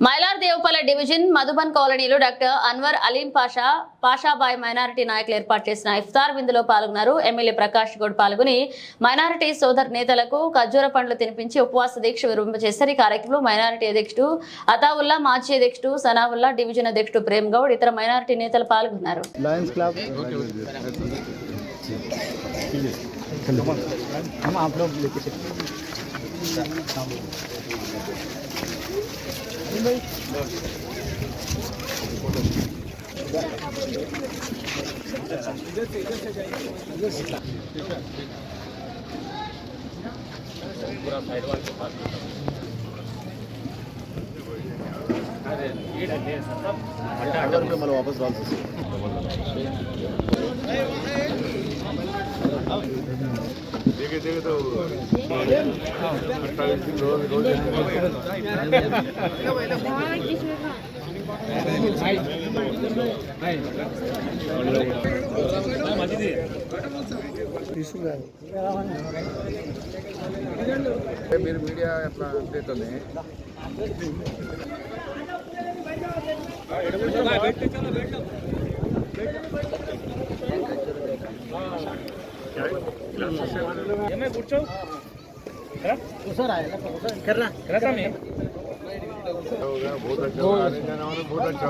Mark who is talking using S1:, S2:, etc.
S1: Mylar Devupalli division Madhuban కాలనీలో doctor Anwar Aleem Pasha Bhai minority నాయకులు ఏర్పాటు చేసిన ఇఫ్తార్ విందులో పాల్గొన్నారు. ఎమ్మెల్యే ప్రకాష్ గౌడ్ పాల్గొని మైనారిటీ సోదర్ నేతలకు ఖర్జూర పండ్లు తినిపించి ఉపవాస దీక్ష విరమింపజేశారు. ఈ కార్యక్రమంలో మైనారిటీ అధ్యక్షుడు అతావుల్లా, మాజీ అధ్యక్షుడు సనావుల్లా, డివిజన్ అధ్యక్షుడు ప్రేమ్ గౌడ్, ఇతర మైనారిటీ నేతలు పాల్గొన్నారు.
S2: वापस देखे तो మీరు మీడియా ఎట్లా అంతేతోనే
S3: కూర్చో करना
S2: बहुत अच्छा